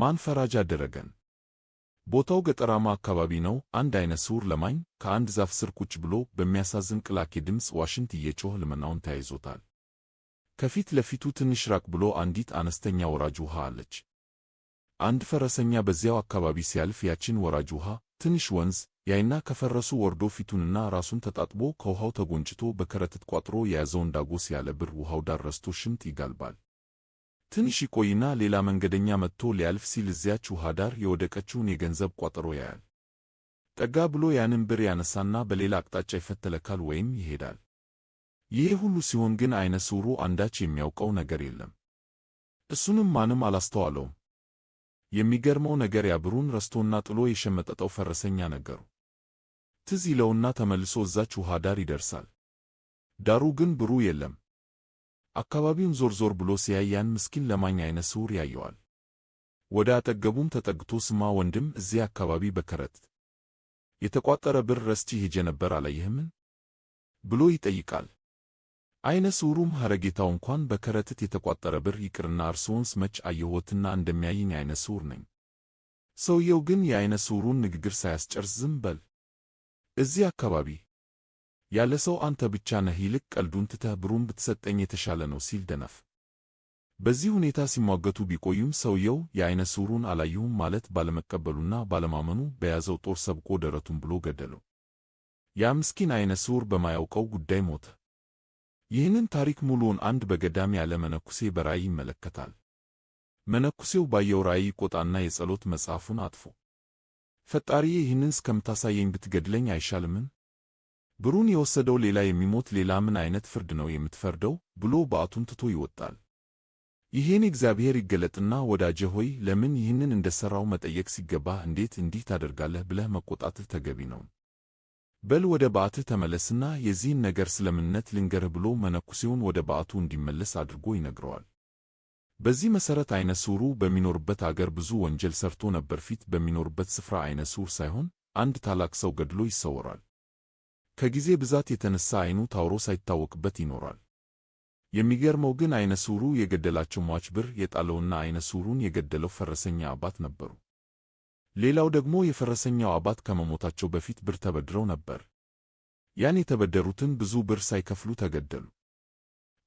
ማን ፈራጅ አደረገን? ቦታው ገጠራማ አካባቢ ነው። አንድ አይነ ስውር ለማኝ ከአንድ ዛፍ ስር ቁጭ ብሎ በሚያሳዝን ቅላቄ ድምፅ ዋሽንት እየጮኸ ልመናውን ተያይዞታል። ከፊት ለፊቱ ትንሽ ራቅ ብሎ አንዲት አነስተኛ ወራጅ ውሃ አለች። አንድ ፈረሰኛ በዚያው አካባቢ ሲያልፍ ያችን ወራጅ ውሃ ትንሽ ወንዝ ያይና ከፈረሱ ወርዶ ፊቱንና ራሱን ተጣጥቦ ከውሃው ተጎንጭቶ በከረጢት ቋጥሮ የያዘውን ዳጎስ ያለ ብር ውሃው ዳር ረስቶ ሽምጥ ይጋልባል። ትንሽ ይቆይና ሌላ መንገደኛ መጥቶ ሊያልፍ ሲል እዚያች ውሃ ዳር የወደቀችውን የገንዘብ ቋጠሮ ያያል። ጠጋ ብሎ ያንን ብር ያነሳና በሌላ አቅጣጫ ይፈተለካል ወይም ይሄዳል። ይሄ ሁሉ ሲሆን ግን አይነ ስውሩ አንዳች የሚያውቀው ነገር የለም። እሱንም ማንም አላስተዋለውም። የሚገርመው ነገር ያ ብሩን ረስቶና ጥሎ የሸመጠጠው ፈረሰኛ ነገሩ ትዝ ይለውና ተመልሶ እዛች ውሃ ዳር ይደርሳል። ዳሩ ግን ብሩ የለም። አካባቢውን ዞር ዞር ብሎ ሲያይ ያን ምስኪን ለማኝ አይነ ስውር ያየዋል። ወደ አጠገቡም ተጠግቶ ስማ ወንድም፣ እዚያ አካባቢ በከረጢት የተቋጠረ ብር ረስቼ ሄጄ ነበር አላየህምን? ብሎ ይጠይቃል። አይነ ስውሩም ሐረጌታው እንኳን በከረጢት የተቋጠረ ብር ይቅርና እርስዎንስ መች አየሁትና እንደሚያየኝ አይነ ስውር ነኝ። ሰውየው ግን የአይነ ስውሩን ንግግር ሳያስጨርስ ዝም በል፣ እዚህ አካባቢ ያለ ሰው አንተ ብቻ ነህ፣ ይልቅ ቀልዱን ትተህ ብሩን ብትሰጠኝ የተሻለ ነው ሲል ደነፍ። በዚህ ሁኔታ ሲሟገቱ ቢቆዩም ሰውየው የአይነ ስውሩን አላየሁም ማለት ባለመቀበሉና ባለማመኑ በያዘው ጦር ሰብቆ ደረቱን ብሎ ገደለው። ያ ምስኪን አይነ ስውር በማያውቀው ጉዳይ ሞተ። ይህንን ታሪክ ሙሉውን አንድ በገዳም ያለ መነኩሴ በራእይ ይመለከታል። መነኩሴው ባየው ራእይ ይቆጣና የጸሎት መጽሐፉን አጥፎ ፈጣሪዬ ይህንን እስከምታሳየኝ ብትገድለኝ አይሻልምን? ብሩን የወሰደው ሌላ የሚሞት ሌላ ምን አይነት ፍርድ ነው የምትፈርደው? ብሎ በዓቱን ትቶ ይወጣል። ይሄን እግዚአብሔር ይገለጥና ወዳጄ ሆይ ለምን ይህንን እንደሠራው መጠየቅ ሲገባህ እንዴት እንዲህ ታደርጋለህ ብለህ መቆጣትህ ተገቢ ነው። በል ወደ በዓትህ ተመለስና የዚህን ነገር ስለምንነት ልንገርህ ብሎ መነኩሴውን ወደ በዓቱ እንዲመለስ አድርጎ ይነግረዋል። በዚህ መሠረት አይነ ስውሩ በሚኖርበት አገር ብዙ ወንጀል ሰርቶ ነበር። ፊት በሚኖርበት ስፍራ አይነ ስውር ሳይሆን አንድ ታላቅ ሰው ገድሎ ይሰወራል። ከጊዜ ብዛት የተነሳ አይኑ ታውሮ ሳይታወቅበት ይኖራል። የሚገርመው ግን አይነ ስውሩ የገደላቸው ሟች ብር የጣለውና አይነ ስውሩን የገደለው ፈረሰኛ አባት ነበሩ። ሌላው ደግሞ የፈረሰኛው አባት ከመሞታቸው በፊት ብር ተበድረው ነበር። ያን የተበደሩትን ብዙ ብር ሳይከፍሉ ተገደሉ።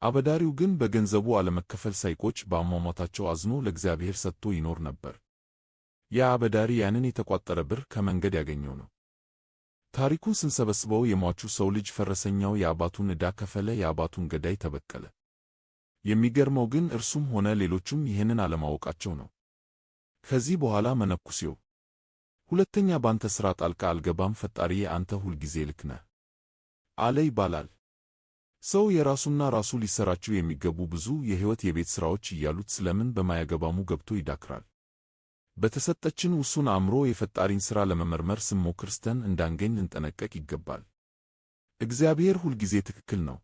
አበዳሪው ግን በገንዘቡ አለመከፈል ሳይቆጭ በአሟሟታቸው አዝኖ ለእግዚአብሔር ሰጥቶ ይኖር ነበር። ያ አበዳሪ ያንን የተቋጠረ ብር ከመንገድ ያገኘው ነው። ታሪኩን ስንሰበስበው የሟቹ ሰው ልጅ ፈረሰኛው የአባቱን ዕዳ ከፈለ፣ የአባቱን ገዳይ ተበቀለ። የሚገርመው ግን እርሱም ሆነ ሌሎቹም ይህንን አለማወቃቸው ነው። ከዚህ በኋላ መነኩሴው ሁለተኛ ባንተ ሥራ ጣልቃ አልገባም፣ ፈጣሪዬ አንተ ሁልጊዜ ልክ ነህ አለ ይባላል። ሰው የራሱና ራሱ ሊሰራቸው የሚገቡ ብዙ የሕይወት የቤት ሥራዎች እያሉት ስለምን በማያገባሙ ገብቶ ይዳክራል? በተሰጠችን ውሱን አእምሮ የፈጣሪን ሥራ ለመመርመር ስንሞክር ስተን እንዳንገኝ ልንጠነቀቅ ይገባል። እግዚአብሔር ሁልጊዜ ትክክል ነው።